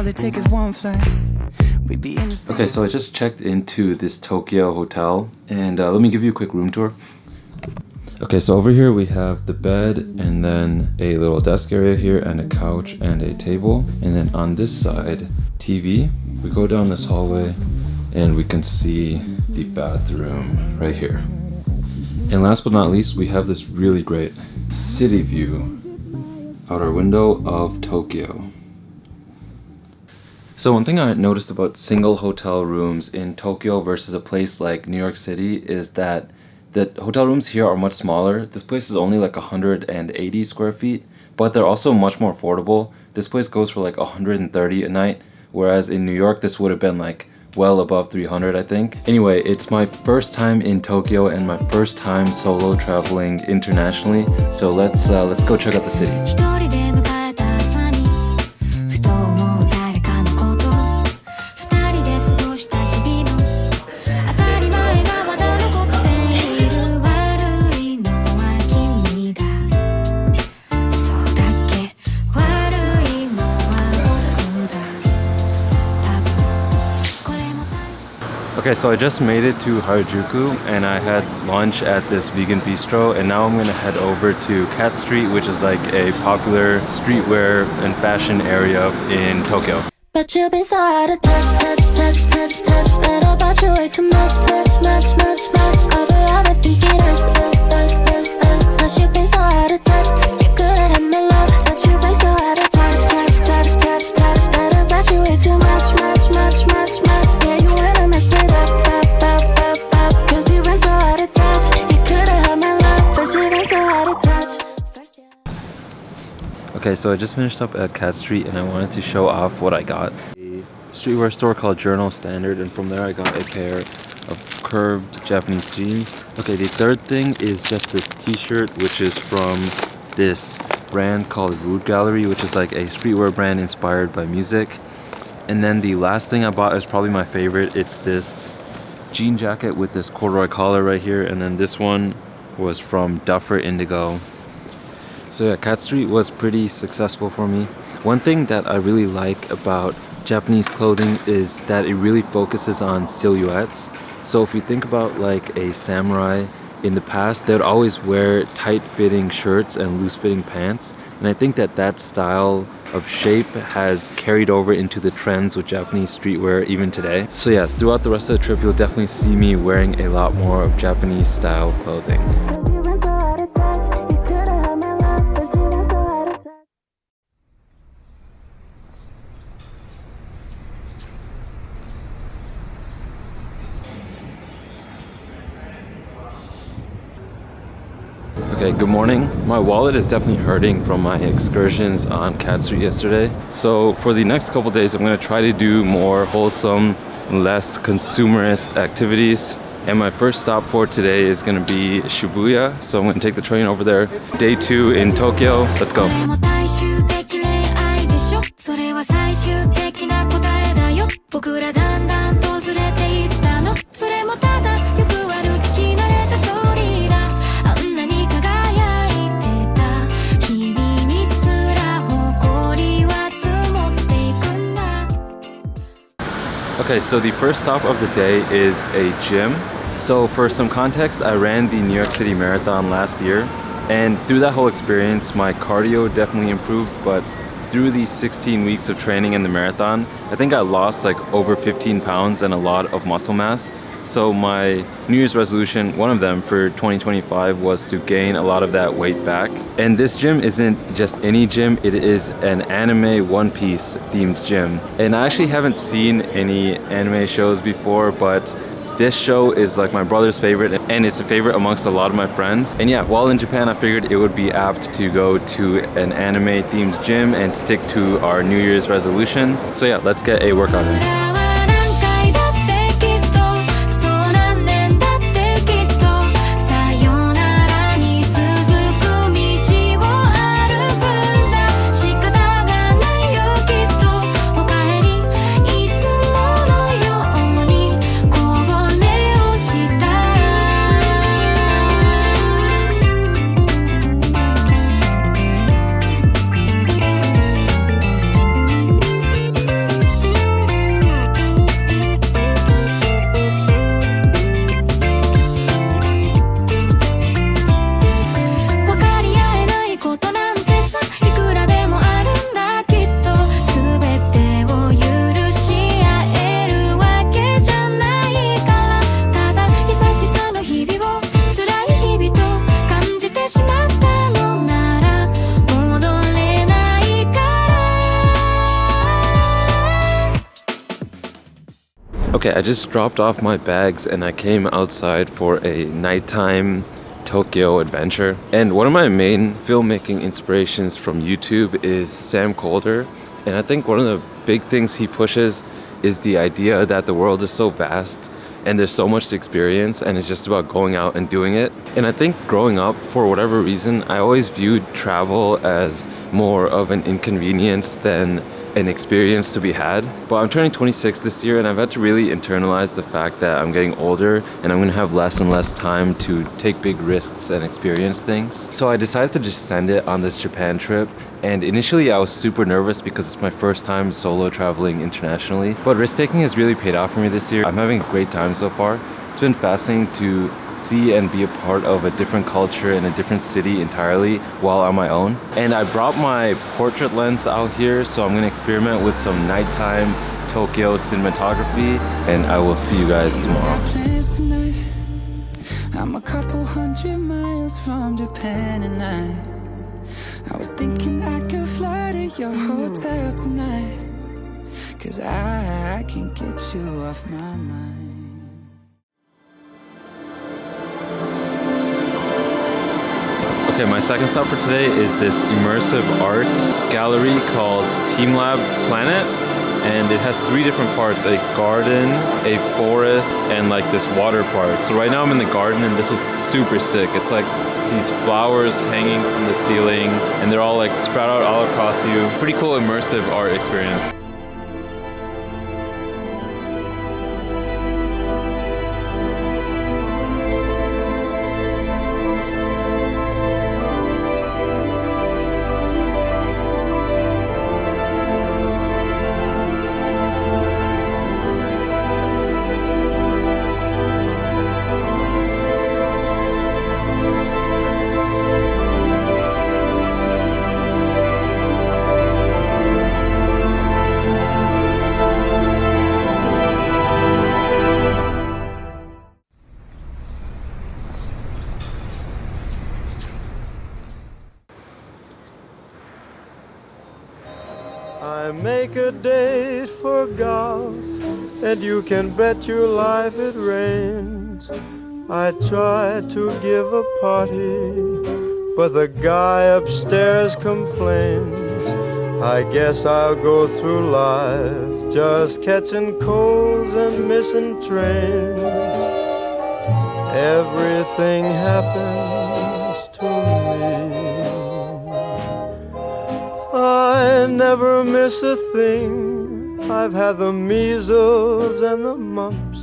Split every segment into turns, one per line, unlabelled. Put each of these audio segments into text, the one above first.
All it takes is one flight. We'd be in the
Okay, so I just checked into this Tokyo hotel, and let me give you a quick room tour. Okay, so over here we have the bed, and then a little desk area here, and a couch and a table. And then on this side, TV. We go down this hallway and we can see the bathroom right here. And last but not least, we have this really great city view out our window of Tokyo. So one thing I noticed about single hotel rooms in Tokyo versus a place like New York City is that the hotel rooms here are much smaller. This place is only like 180 square feet, but they're also much more affordable. This place goes for like 130 a night, whereas in New York this would have been like well above 300, I think. Anyway, it's my first time in Tokyo and my first time solo traveling internationally, so let's go check out the city. Okay, so I just made it to Harajuku and I had lunch at this vegan bistro, and now I'm gonna head over to Cat Street, which is like a popular streetwear and fashion area in Tokyo.
But you've been so out of touch, that about you way too much. Over thinking us. You've been so out of touch, you couldn't have my love. But you've been so out of touch, that about you way too much. Yeah, you wanna mess it up, cause you've been so out of touch, you couldn't have my love. But you've been so out of touch.
Okay, so I just finished up at Cat Street and I wanted to show off what I got. A streetwear store called Journal Standard, and from there I got a pair of curved Japanese jeans. Okay, the third thing is just this t-shirt, which is from this brand called Rude Gallery, which is like a streetwear brand inspired by music. And then the last thing I bought is probably my favorite. It's this jean jacket with this corduroy collar right here, and then this one was from Duffer Indigo. So yeah, Cat Street was pretty successful for me. One thing that I really like about Japanese clothing is that it really focuses on silhouettes. So if you think about like a samurai in the past, they would always wear tight-fitting shirts and loose-fitting pants. And I think that that style of shape has carried over into the trends with Japanese streetwear even today. So yeah, throughout the rest of the trip, you'll definitely see me wearing a lot more of Japanese style clothing. Okay, good morning. My wallet is definitely hurting from my excursions on Cat Street yesterday. So for the next couple days, I'm going to try to do more wholesome, less consumerist activities. And my first stop for today is going to be Shibuya. So I'm going to take the train over there. Day 2 in Tokyo. Let's go. Okay, so the first stop of the day is a gym. So for some context, I ran the New York City Marathon last year, and through that whole experience, my cardio definitely improved, but through these 16 weeks of training in the marathon, I think I lost like over 15 pounds and a lot of muscle mass. So my New Year's resolution, one of them for 2025, was to gain a lot of that weight back. And this gym isn't just any gym, it is an anime One Piece themed gym. And I actually haven't seen any anime shows before, but this show is like my brother's favorite, and it's a favorite amongst a lot of my friends. And yeah, while in Japan, I figured it would be apt to go to an anime themed gym and stick to our New Year's resolutions. So yeah, let's get a workout in. Okay, I just dropped off my bags and I came outside for a nighttime Tokyo adventure. And one of my main filmmaking inspirations from YouTube is Sam Colder. And I think one of the big things he pushes is the idea that the world is so vast and there's so much to experience, and it's just about going out and doing it. And I think growing up, for whatever reason, I always viewed travel as more of an inconvenience than an experience to be had. But I'm turning 26 this year, and I've had to really internalize the fact that I'm getting older and I'm gonna have less and less time to take big risks and experience things. So I decided to just send it on this Japan trip. And initially I was super nervous because it's my first time solo traveling internationally. But risk-taking has really paid off for me this year. I'm having a great time so far. It's been fascinating to see and be a part of a different culture in a different city entirely while on my own. And I brought my portrait lens out here, so I'm gonna experiment with some nighttime Tokyo cinematography, and I will see you guys tomorrow.
I'm a couple hundred miles from Japan, and I was thinking I could fly to your hotel tonight, 'cause I can't get you off my mind.
Okay, my second stop for today is this immersive art gallery called TeamLabs Planet, and it has 3 different parts: a garden, a forest, and like this water part. So right now I'm in the garden, and this is super sick. It's like these flowers hanging from the ceiling, and they're all like spread out all across you. Pretty cool immersive art experience.
I make a date for golf, and you can bet your life it rains. I try to give a party, but the guy upstairs complains. I guess I'll go through life just catching colds and missing trains. Everything happens to me. I never miss a thing. I've had the measles and the mumps,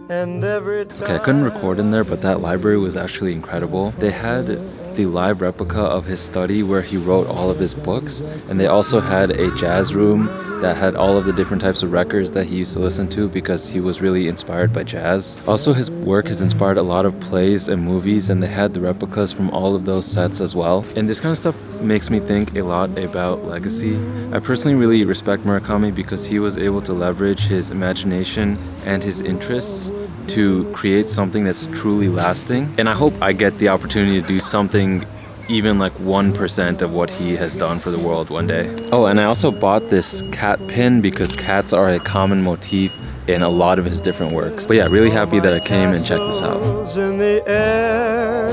and every time...
Okay, I couldn't record in there, but that library was actually incredible. They had the live replica of his study where he wrote all of his books, and they also had a jazz room that had all of the different types of records that he used to listen to because he was really inspired by jazz. Also, his work has inspired a lot of plays and movies, and they had the replicas from all of those sets as well. And this kind of stuff makes me think a lot about legacy. I personally really respect Murakami because he was able to leverage his imagination and his interests to create something that's truly lasting. And I hope I get the opportunity to do something even like 1% of what he has done for the world one day. Oh, and I also bought this cat pin because cats are a common motif in a lot of his different works. But yeah, really happy that I came and checked this out.
In the air,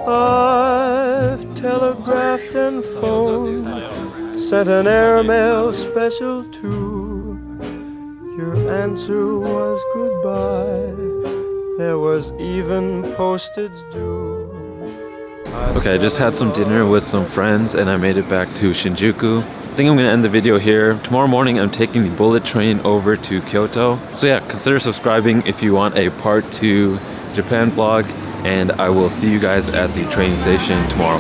I've telegraphed and phoned, sent an airmail special too. Your answer was goodbye. There was even postage due.
Okay, I just had some dinner with some friends and I made it back to Shinjuku. I think I'm gonna end the video here. Tomorrow morning I'm taking the bullet train over to Kyoto. So yeah, consider subscribing if you want a part 2 Japan vlog, and I will see you guys at the train station tomorrow.